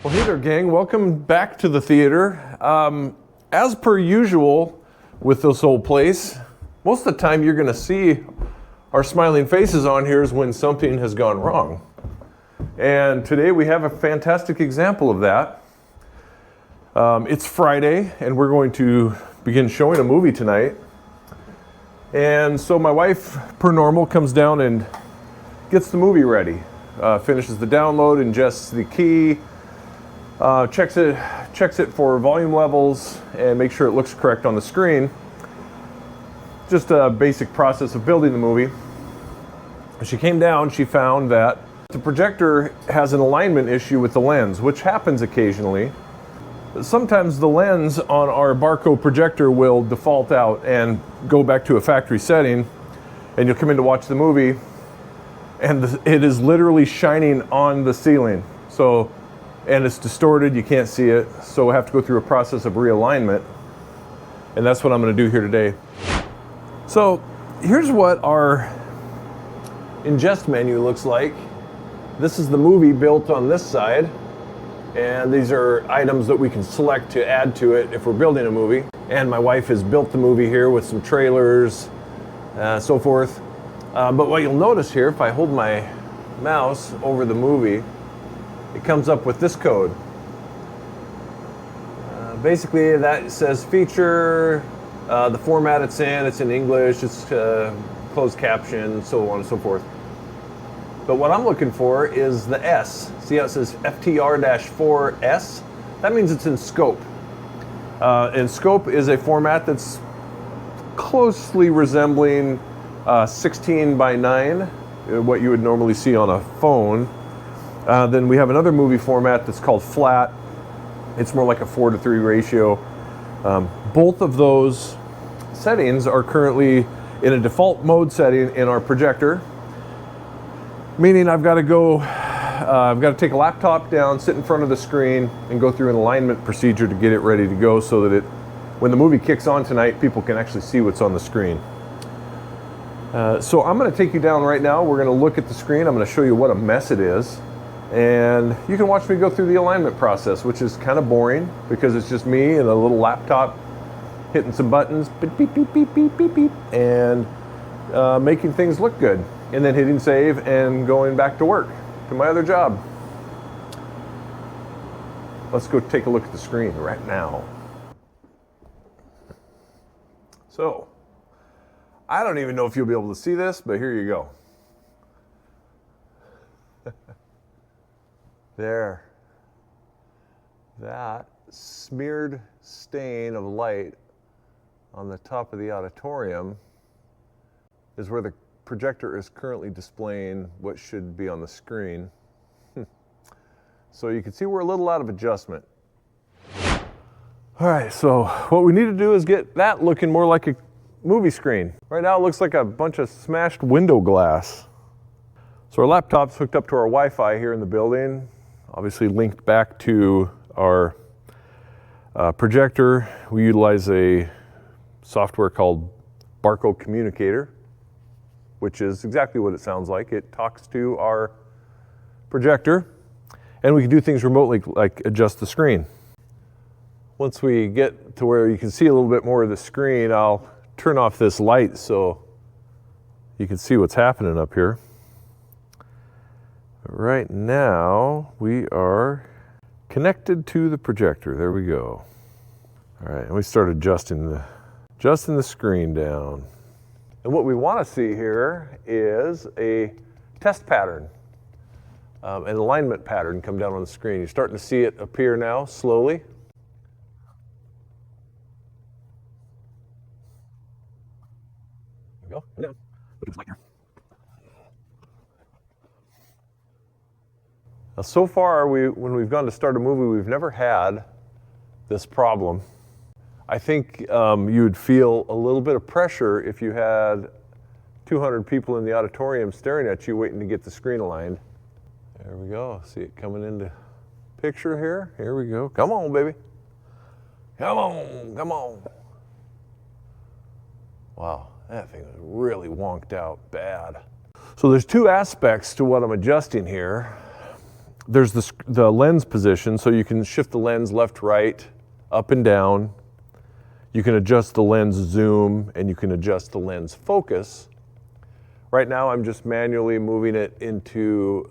Well, hey there, gang. Welcome back to the theater. As per usual with this whole place, most of the time you're going to see our smiling faces on here is when something has gone wrong. And today we have a fantastic example of that. It's Friday, and we're going to begin showing a movie tonight. And so my wife, per normal, comes down and gets the movie ready. Finishes the download, ingests the key, checks it for volume levels, and makes sure it looks correct on the screen. Just a basic process of building the movie. When she came down, she found that the projector has an alignment issue with the lens, which happens occasionally. Sometimes the lens on our barcode projector will default out and go back to a factory setting, and you'll come in to watch the movie, and it is literally shining on the ceiling. And it's distorted, you can't see it, so we have to go through a process of realignment, and that's what I'm going to do here today. So here's what our ingest menu looks like. This is the movie built on this side. And these are items that we can select to add to it if we're building a movie. And my wife has built the movie here with some trailers, so forth. But what you'll notice here, if I hold my mouse over the movie, it comes up with this code. Basically, that says feature, the format it's in English, it's closed caption, so on and so forth. But what I'm looking for is the S. See how it says FTR-4S? That means it's in scope. And scope is a format that's closely resembling 16 by 9, what you would normally see on a phone. Then we have another movie format that's called flat. It's more like a 4:3 ratio. Both of those settings are currently in a default mode setting in our projector. Meaning I've got to take a laptop down, sit in front of the screen, and go through an alignment procedure to get it ready to go so that when the movie kicks on tonight, people can actually see what's on the screen. So I'm going to take you down right now. We're going to look at the screen. I'm going to show you what a mess it is. And you can watch me go through the alignment process, which is kind of boring because it's just me and a little laptop hitting some buttons, beep, beep, beep, beep, beep, beep, beep, and making things look good. And then hitting save and going back to work, to my other job. Let's go take a look at the screen right now. So, I don't even know if you'll be able to see this, but here you go. There. That smeared stain of light on the top of the auditorium is where the projector is currently displaying what should be on the screen. So you can see we're a little out of adjustment. All right, so what we need to do is get that looking more like a movie screen. Right now it looks like a bunch of smashed window glass. So our laptop's hooked up to our Wi-Fi here in the building, obviously linked back to our projector. We utilize a software called Barcode Communicator, which is exactly what it sounds like. It talks to our projector, and we can do things remotely like adjust the screen. Once we get to where you can see a little bit more of the screen, I'll turn off this light so you can see what's happening up here. Right now, we are connected to the projector. There we go. All right, and we start adjusting the screen down. And what we want to see here is a test pattern, an alignment pattern come down on the screen. You're starting to see it appear now, slowly. There we go. Now, look at this light here. Now, so far, when we've gone to start a movie, we've never had this problem. I think you would feel a little bit of pressure if you had 200 people in the auditorium staring at you waiting to get the screen aligned. There we go. See it coming into picture here. Here we go. Come on, baby. Come on, come on. Wow, that thing is really wonked out bad. So there's two aspects to what I'm adjusting here. there's the lens position, so you can shift the lens left, right, up and down. You can adjust the lens zoom, and you can adjust the lens focus. Right now, I'm just manually moving it into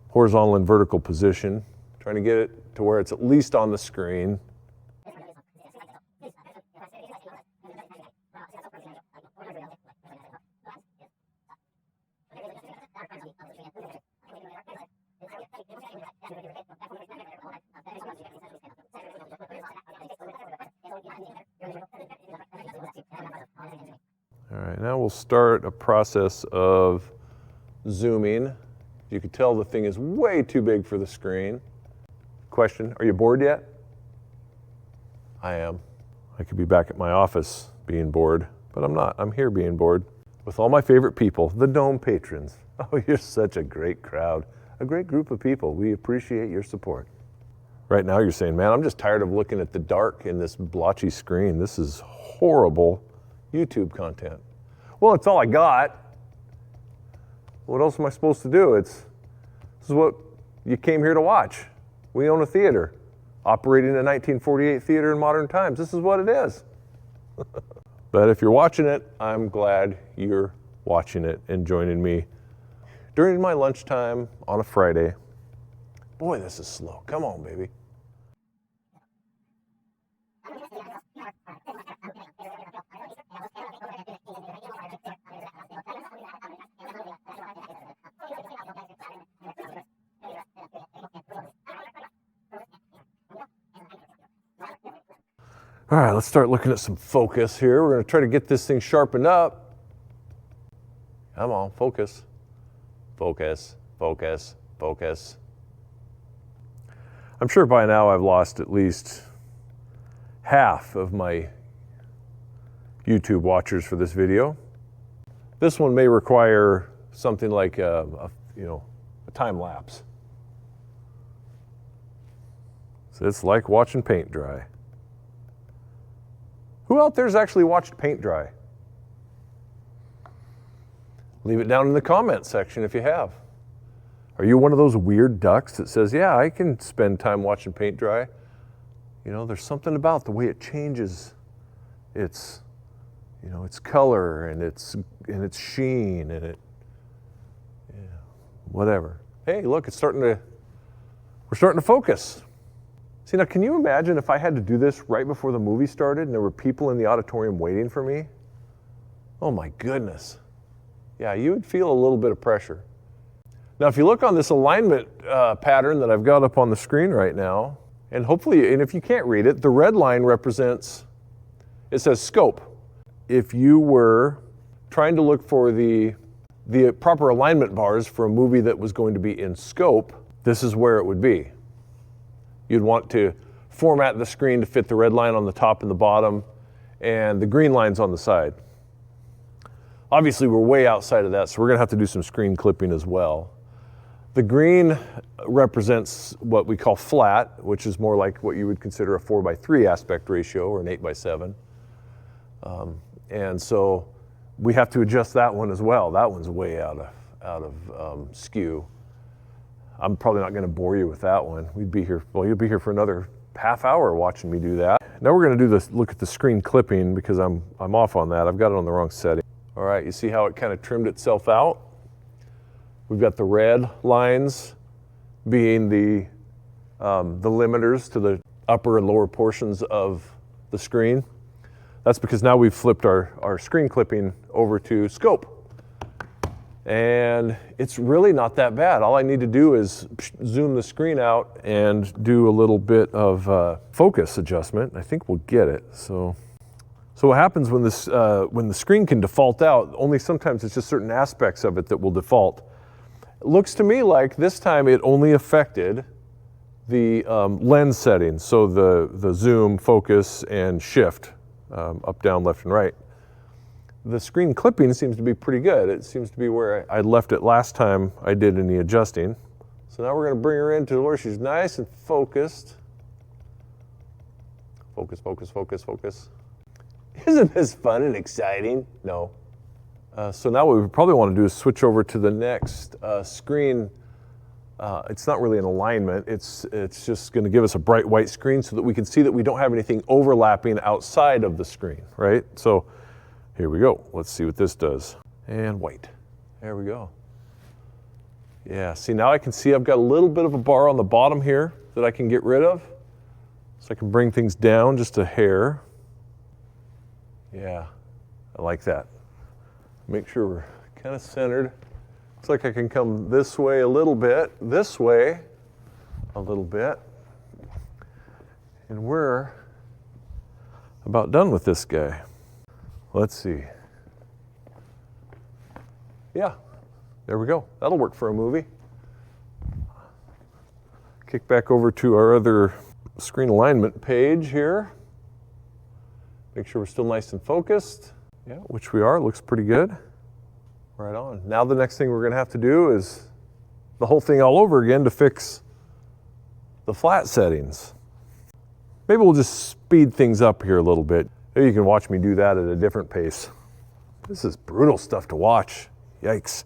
horizontal and vertical position, trying to get it to where it's at least on the screen. All right, now we'll start a process of zooming. You can tell the thing is way too big for the screen. Question, are you bored yet? I am. I could be back at my office being bored, but I'm not. I'm here being bored with all my favorite people, the Dome patrons. Oh, you're such a great crowd, a great group of people. We appreciate your support. Right now you're saying, man, I'm just tired of looking at the dark in this blotchy screen. This is horrible YouTube content. Well, it's all I got. What else am I supposed to do? This is what you came here to watch. We own a theater, operating a 1948 theater in modern times. This is what it is. But if you're watching it, I'm glad you're watching it and joining me during my lunchtime on a Friday. Boy, this is slow. Come on, baby. All right, let's start looking at some focus here. We're going to try to get this thing sharpened up. Come on, focus. Focus, focus, focus. I'm sure by now I've lost at least half of my YouTube watchers for this video. This one may require something like a time lapse. So it's like watching paint dry. Who out there's actually watched paint dry? Leave it down in the comment section if you have. Are you one of those weird ducks that says, yeah, I can spend time watching paint dry? You know, there's something about the way it changes its color and its sheen and whatever. Hey, look, we're starting to focus. See, now can you imagine if I had to do this right before the movie started and there were people in the auditorium waiting for me? Oh my goodness. Yeah, you would feel a little bit of pressure. Now, if you look on this alignment pattern that I've got up on the screen right now, and hopefully, and if you can't read it, the red line represents, it says scope. If you were trying to look for the proper alignment bars for a movie that was going to be in scope, this is where it would be. You'd want to format the screen to fit the red line on the top and the bottom and the green lines on the side. Obviously, we're way outside of that, so we're going to have to do some screen clipping as well. The green represents what we call flat, which is more like what you would consider a 4:3 aspect ratio or an 8:7. And so we have to adjust that one as well. That one's way out of skew. I'm probably not going to bore you with that one. You'll be here for another half hour watching me do that. Now we're going to do this, look at the screen clipping because I'm off on that. I've got it on the wrong setting. All right, you see how it kind of trimmed itself out? We've got the red lines being the limiters to the upper and lower portions of the screen. That's because now we've flipped our screen clipping over to scope. And it's really not that bad. All I need to do is zoom the screen out and do a little bit of focus adjustment. I think we'll get it. So what happens when the screen can default out, only sometimes it's just certain aspects of it that will default. It looks to me like this time it only affected the lens settings, so the zoom, focus, and shift, up, down, left, and right. The screen clipping seems to be pretty good. It seems to be where I left it last time I did any adjusting. So now we're going to bring her into where she's nice and focused. Focus, focus, focus, focus. Isn't this fun and exciting? No. So now what we probably want to do is switch over to the next screen It's not really an alignment. It's just going to give us a bright white screen so that we can see that we don't have anything overlapping outside of the screen, right? So here we go. Let's see what this does. And white. There we go. Yeah, see, now I can see I've got a little bit of a bar on the bottom here that I can get rid of. So I can bring things down just a hair. Yeah, I like that. Make sure we're kind of centered. Looks like I can come this way a little bit, this way a little bit. And we're about done with this guy. Let's see. Yeah, there we go. That'll work for a movie. Kick back over to our other screen alignment page here. Make sure we're still nice and focused. Yeah, which we are, looks pretty good. Right on. Now the next thing we're going to have to do is the whole thing all over again to fix the flat settings. Maybe we'll just speed things up here a little bit. Maybe you can watch me do that at a different pace. This is brutal stuff to watch. Yikes.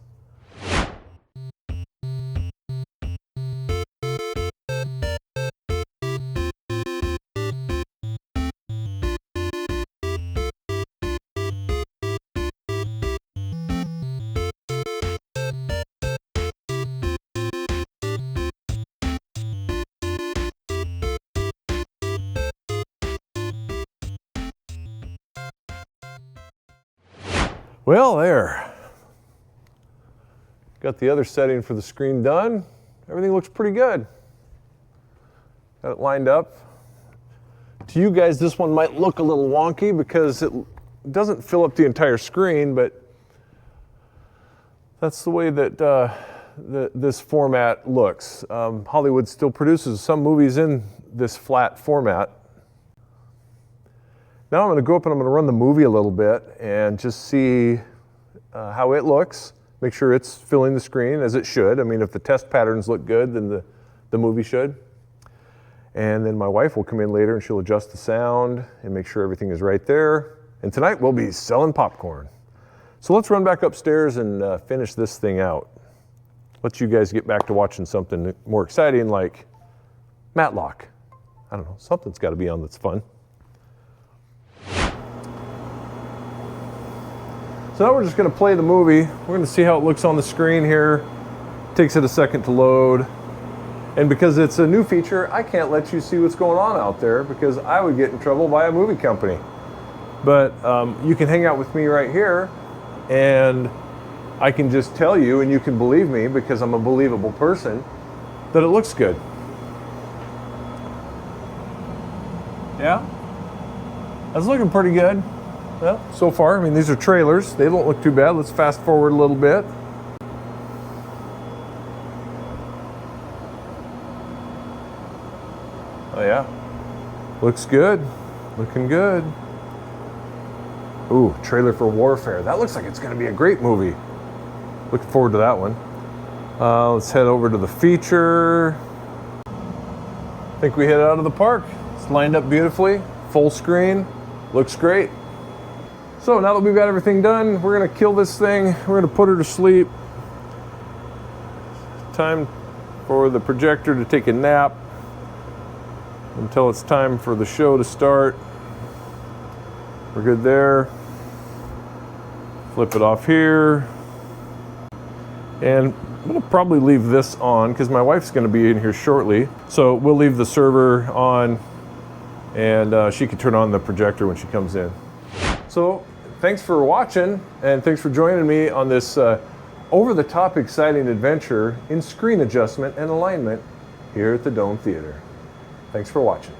Well, there. Got the other setting for the screen done. Everything looks pretty good. Got it lined up. To you guys, this one might look a little wonky because it doesn't fill up the entire screen, but that's the way that this format looks. Hollywood still produces some movies in this flat format. Now I'm going to go up and I'm going to run the movie a little bit and just see how it looks. Make sure it's filling the screen as it should. I mean, if the test patterns look good, then the movie should. And then my wife will come in later and she'll adjust the sound and make sure everything is right there. And tonight we'll be selling popcorn. So let's run back upstairs and finish this thing out. Let you guys get back to watching something more exciting like Matlock. I don't know, something's got to be on that's fun. So now we're just going to play the movie. We're going to see how it looks on the screen here. Takes it a second to load. And because it's a new feature, I can't let you see what's going on out there because I would get in trouble by a movie company. But you can hang out with me right here and I can just tell you, and you can believe me because I'm a believable person, that it looks good. Yeah? That's looking pretty good. Well, so far, I mean, these are trailers. They don't look too bad. Let's fast forward a little bit. Oh yeah, looks good, looking good. Ooh, trailer for Warfare. That looks like it's gonna be a great movie. Looking forward to that one. Let's head over to the feature. I think we hit it out of the park. It's lined up beautifully, full screen, looks great. So now that we've got everything done, we're gonna kill this thing. We're gonna put her to sleep. Time for the projector to take a nap until it's time for the show to start. We're good there. Flip it off here. And I'm gonna probably leave this on because my wife's gonna be in here shortly. So we'll leave the server on and she can turn on the projector when she comes in. So thanks for watching and thanks for joining me on this over-the-top exciting adventure in screen adjustment and alignment here at the Dome Theater. Thanks for watching.